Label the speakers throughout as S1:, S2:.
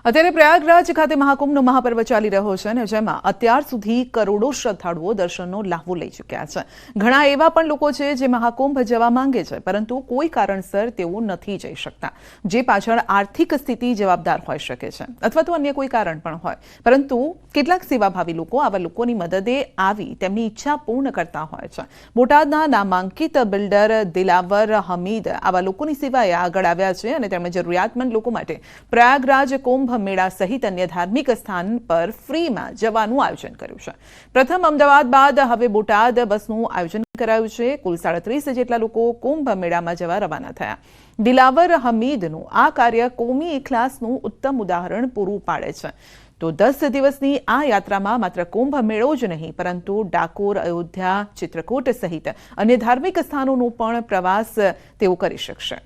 S1: અત્યારે પ્રયાગરાજ ખાતે મહાકુંભનો મહાપર્વ ચાલી રહ્યો છે અને જેમાં અત્યાર સુધી કરોડો શ્રદ્ધાળુઓ દર્શનનો લાહવો લઈ ચૂક્યા છે। ઘણા એવા પણ લોકો છે જે મહાકુંભ જવા માંગે છે પરંતુ કોઈ કારણસર તેઓ નથી જઈ શકતા, જે પાછળ આર્થિક સ્થિતિ જવાબદાર હોઈ શકે છે અથવા તો અન્ય કોઈ કારણ પણ હોય, પરંતુ કેટલાક સેવાભાવી લોકો આવા લોકોની મદદે આવી તેમની ઈચ્છા પૂર્ણ કરતા હોય છે। બોટાદના નામાંકિત બિલ્ડર દિલાવર હમીદ આવા લોકોની સેવાએ આગળ આવ્યા છે અને તેમણે જરૂરિયાતમંદ લોકો માટે પ્રયાગરાજ કુંભ મેળા સહિત અન્ય ધાર્મિક સ્થાન પર ફ્રીમાં જવાનું આયોજન કર્યું છે। પ્રથમ અમદાવાદ બાદ હવે બોટાદ બસનું આયોજન કરાયું છે। કુલ 37 જેટલા લોકો કુંભ મેળામાં જવા રવાના થયા। દિલાવર હમીદનું આ કાર્ય કોમી ઇખલાસનું ઉત્તમ ઉદાહરણ પૂરું પાડે છે। તો 10 દિવસની આ યાત્રામાં માત્ર કુંભ મેળો જ નહીં પરંતુ ડાકોર, અયોધ્યા, ચિત્રકૂટ સહિત અન્ય ધાર્મિક સ્થાનોનો પણ પ્રવાસ તેઓ કરી શકશે।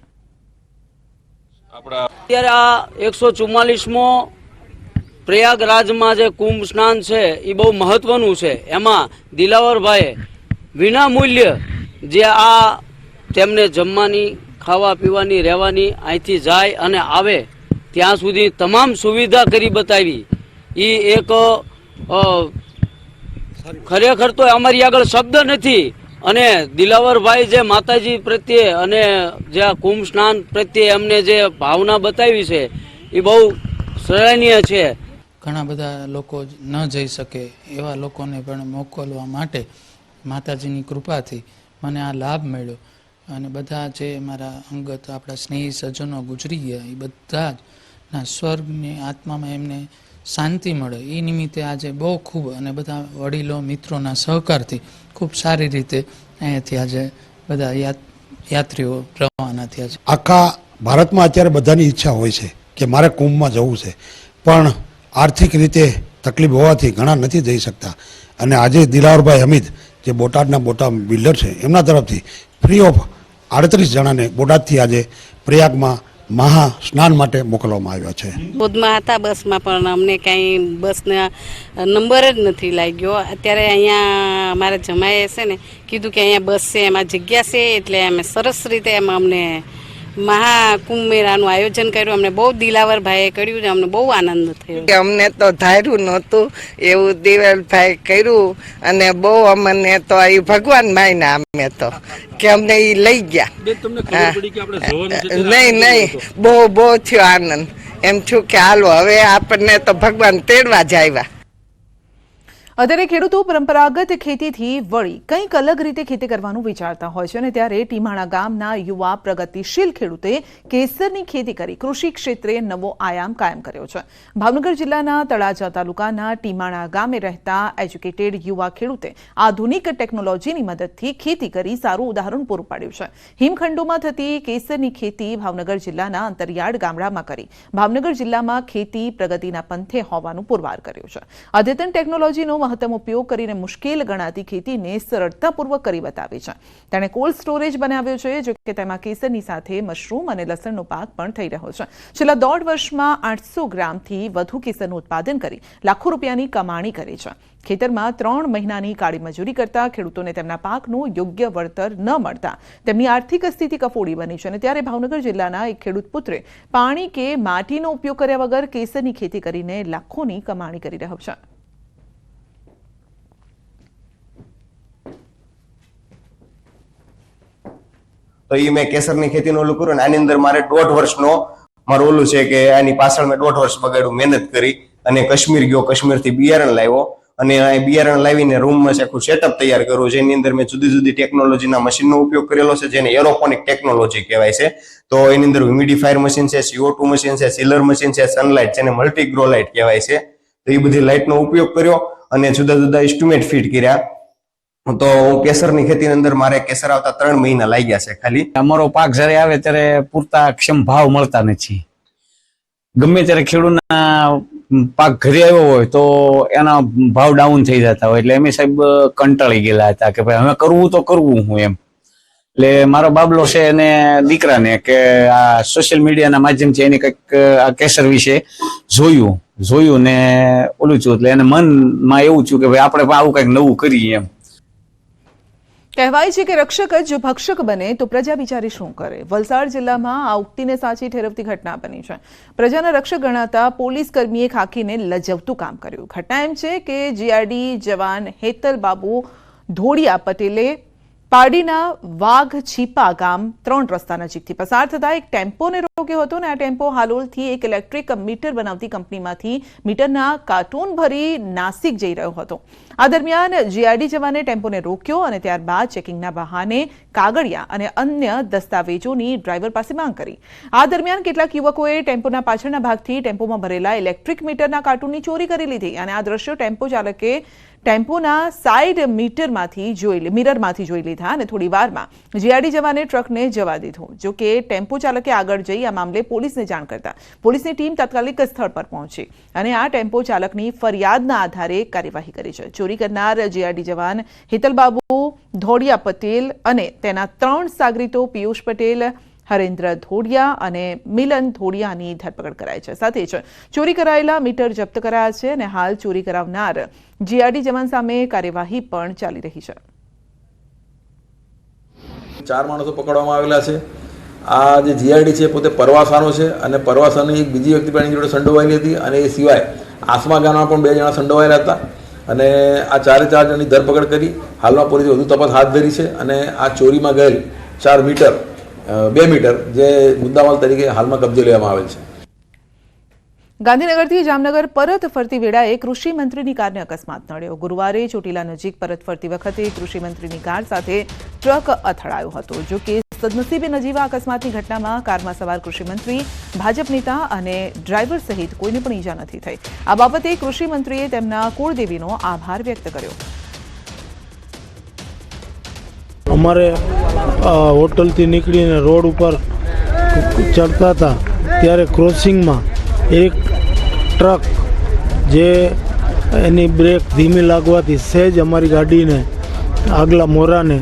S2: અત્યારે આ 144મો પ્રયાગરાજમાં જે કુંભ સ્નાન છે એ બહુ મહત્વનું છે। એમાં દિલાવરભાઈએ વિના મૂલ્ય જે આ તેમને જમવાની, ખાવા પીવાની, રહેવાની, અહીંથી જાય અને આવે ત્યાં સુધી તમામ સુવિધા કરી બતાવી। એ એક ખરેખર તો અમારી આગળ શબ્દ નથી। અને દિલાવરભાઈ જે માતાજી પ્રત્યે અને જે આ કુંભ સ્નાન પ્રત્યે એમને જે ભાવના બતાવી છે એ બહુ સરાહનીય છે।
S3: ઘણા બધા લોકો ન જઈ શકે એવા લોકોને પણ મોકલવા માટે માતાજીની કૃપાથી મને આ લાભ મળ્યો અને બધા જે મારા અંગત આપણા સ્નેહી સજ્જનો ગુજરી ગયા એ બધા ના સ્વર્ગની આત્મામાં એમને શાંતિ મળે એ નિમિત્તે આજે બહુ ખૂબ અને બધા વડીલો મિત્રોના સહકારથી ખૂબ સારી રીતે અહીંયાથી આજે બધા યાત્રીઓ રવાના થયા છે।
S4: આખા ભારતમાં અત્યારે બધાની ઈચ્છા હોય છે કે મારે કુંભમાં જવું છે, પણ આર્થિક રીતે તકલીફ હોવાથી ઘણા નથી જઈ શકતા અને આજે દિલાવરભાઈ હમીદ જે બોટાદના બિલ્ડર છે એમના તરફથી ફ્રી ઓફ 38 જણાને બોટાદથી આજે પ્રયાગમાં મહા સ્નાન માટે મોકલવામાં આવ્યા છે।
S5: ખુદમાં હતા બસમાં પણ અમને કાંઈ બસના નંબર જ નથી લાગ્યો। અત્યારે અહીંયા અમારા જમાએ છે ને કીધું કે અહીંયા બસ છે, એમાં જગ્યા છે, એટલે અમે સરસ રીતે એમાં અમને મહાકુંભ મેળાનું આયોજન કર્યું। અમને બહુ દિલાવરભાઈએ કર્યું, અમને બહુ આનંદ થયો।
S6: અમને તો ધાર્યું નહોતું એવું દિલાવરભાઈ કર્યું અને બહુ અમને તો એ ભગવાન માયના અમે તો કે અમને એ લઈ ગયા। નહીં બહુ થયો આનંદ। એમ થયું કે હાલો હવે આપણને તો ભગવાન તેડવા જ આવ્યા।
S1: અત્યારે ખેડૂતો પરંપરાગત ખેતીથી વળી કંઈક અલગ રીતે ખેતી કરવાનું વિચારતા હોય છે અને ત્યારે ટીમાણા ગામના યુવા પ્રગતિશીલ ખેડૂતે કેસરની ખેતી કરી કૃષિ ક્ષેત્રે નવો આયામ કાયમ કર્યો છે। ભાવનગર જિલ્લાના તળાજા તાલુકાના ટીમાણા ગામે રહેતા એજ્યુકેટેડ યુવા ખેડૂતે આધુનિક ટેકનોલોજીની મદદથી ખેતી કરી સારું ઉદાહરણ પૂરું પાડ્યું છે। હિમખંડોમાં થતી કેસરની ખેતી ભાવનગર જિલ્લાના અંતરિયાળ ગામડામાં કરી ભાવનગર જિલ્લામાં ખેતી પ્રગતિના પંથે હોવાનું પુરવાર કર્યું છે। અદ્યતન ટેકનોલોજીનો મહત્તમ ઉપયોગ કરીને મુશ્કેલ ગણાતી ખેતીને સરળતાપૂર્વક કરી બતાવી છે। તેણે કોલ્ડ સ્ટોરેજ બનાવ્યો છે, જો કે તેમાં કેસરની સાથે મશરૂમ અને લસણનો પાક પણ થઈ રહ્યો છે। છેલ્લા 1.5 વર્ષમાં 800 ગ્રામથી વધુ કેસરનું ઉત્પાદન કરી લાખો રૂપિયાની કમાણી કરી છે। ખેતરમાં 3 મહિનાની કાળી મજૂરી કરતા ખેડૂતોને તેમના પાકનું યોગ્ય વળતર ન મળતા તેમની આર્થિક સ્થિતિ કફોડી બની છે અને ત્યારે ભાવનગર જિલ્લાના એક ખેડૂત પુત્રે પાણી કે માટીનો ઉપયોગ કર્યા વગર કેસરની ખેતી કરીને લાખોની કમાણી કરી રહ્યો છે।
S7: તો એ મેં કેસરની ખેતીનું ઓલું કર્યું ને આની અંદર મારે 1.5 વર્ષનો મારું ઓલું છે કે આની પાછળ મેં 1.5 વર્ષ બગાડ્યું, મહેનત કરી અને કાશ્મીર ગયો, કાશ્મીરથી બિયારણ લાવ્યો અને આ બિયારણ લાવીને રૂમમાં છે આખું સેટઅપ તૈયાર કર્યું, જેની અંદર મેં જુદી જુદી ટેકનોલોજીના મશીનનો ઉપયોગ કરેલો છે, જેને એરોપોનિક ટેકનોલોજી કહેવાય છે। તો એની અંદર હ્યુમિડિફાયર મશીન છે, CO2 મશીન છે, ચિલર મશીન છે, સનલાઇટ જેને મલ્ટીગ્રો લાઇટ કહેવાય છે। તો એ બધી લાઇટનો ઉપયોગ કર્યો અને જુદા જુદા ઇન્સ્ટ્રુમેન્ટ ફિટ કર્યા। તો કેસરની ખેતીની અંદર મારે કેસર આવતા 3 મહિના લાગ્યા છે ખાલી।
S8: અમારો પાક જ્યારે આવે ત્યારે પૂરતા ક્ષમ ભાવ મળતા નથી। ગમે ત્યારે ખેડૂતના પાક ઘરે આવ્યો હોય તો એના ભાવ ડાઉન થઈ જતા હોય એટલે અમે સાહેબ કંટાળી ગયેલા હતા કે ભાઈ હવે કરવું તો કરવું હું એમ। એટલે મારો બાબલો છે એને દીકરાને કે આ સોશિયલ મીડિયાના માધ્યમથી એને કંઈક આ કેસર વિશે જોયું ને ઓલું થયું એટલે એને મનમાં એવું થયું કે ભાઈ આપણે પણ આવું કંઈક નવું કરીએ એમ।
S1: કહેવાય છે કે રક્ષક જ જો ભક્ષક બને તો પ્રજા બિચારી શું કરે. વલસાડ જિલ્લામાં આ ઉક્તિને સાચી ઠેરવતી ઘટના બની છે. પ્રજાના રક્ષક ગણાતા પોલીસ કર્મીએ ખાખીને લજવતું કામ કર્યું. ઘટના એમ છે કે જીઆરડી જવાન હેતલ બાબુ ધોડિયા પટેલે પારડીના વાઘ છીપા ગામ 3 રસ્તા નજીકથી પસાર થતા એક ટેમ્પોને રોક્યો હતો અને આ ટેમ્પો હાલોલથી એક ઇલેક્ટ્રિક મીટર બનાવતી કંપનીમાંથી મીટરના કાર્ટૂન ભરી નાસિક જઈ રહ્યો હતો. આ દરમિયાન જીઆરડી જવાને ટેમ્પોને રોક્યો અને ત્યારબાદ ચેકિંગના બહાને કાગળિયા અને અન્ય દસ્તાવેજોની ડ્રાઈવર પાસે માંગ કરી. આ દરમિયાન કેટલાક યુવકોએ ટેમ્પોના પાછળના ભાગથી ટેમ્પોમાં ભરેલા ઇલેક્ટ્રિક મીટરના કાર્ટૂનની ચોરી કરી લીધી અને આ દ્રશ્યો ટેમ્પો ચાલકે ટેમ્પોના સાઇડ મિરરમાંથી જોઈ લીધા અને થોડી વારમાં જીઆરડી જવાને ટ્રકને જવા દીધું. જો કે ટેમ્પો ચાલકે આગળ જઈ આ મામલે પોલીસને જાણ કરતા પોલીસની ટીમ તાત્કાલિક સ્થળ પર પહોંચી અને આ ટેમ્પો ચાલકની ફરિયાદના આધારે કાર્યવાહી કરી છે. ચોરી કરનાર જીઆરડી જવાન હેતલબાબુ ધોડિયા પટેલ અને તેના 3 સાગરીતો પિયુષ પટેલ, હરેન્દ્ર ધોડિયા અને મિલન ધોડિયાની ધરપકડ કરાઈ છે. સાથે જ ચોરી કરાયેલા મીટર જપ્ત કરાયા છે અને હાલ ચોરી કરાવનાર જીઆરડી જવાન સામે કાર્યવાહી પણ ચાલી રહી છે.
S9: 4 માણસો પકડવામાં આવેલા છે. આ જે જીઆરડી છે પોતે પરવાસાનો છે અને પરવાસાની એક બીજી વ્યક્તિ પણ એની જોડે સંડોવાયેલી હતી અને એ સિવાય આસમા ગામમાં પણ 2 જણા સંડોવાયેલા હતા અને આ 4 જણની ધરપકડ કરી હાલમાં પોલીસે વધુ તપાસ હાથ ધરી છે અને આ ચોરીમાં ગયેલ 4 મીટર 2 મીટર જે મુદ્દામાલ તરીકે હાલમાં કબજે લેવામાં આવેલ છે.
S1: ગાંધીનગરથી જામનગર પરત ફરતી વેળાએ કૃષિ મંત્રીની કારને અકસ્માત નડ્યો. ગુરુવારે ચોટીલા નજીક પરત ફરતી વખતે કૃષિ મંત્રીની કાર સાથે ટ્રક અથડાયો હતો. જો કે સદનસીબે નજીવા અકસ્માતની ઘટનામાં કારમાં સવાર કૃષિ મંત્રી, ભાજપ નેતા અને ડ્રાઈવર સહિત કોઈને પણ ઈજા નથી થઈ. આ બાબતે કૃષિ મંત્રીએ તેમના કુળદેવીનો આભાર વ્યક્ત કર્યો.
S10: અમારે હોટલથી નીકળીને રોડ ઉપર ચડતા હતા ત્યારે ક્રોસિંગમાં એક ટ્રક જે એની બ્રેક ધીમી લાગવાથી સહેજ અમારી ગાડીને આગલા મોરાને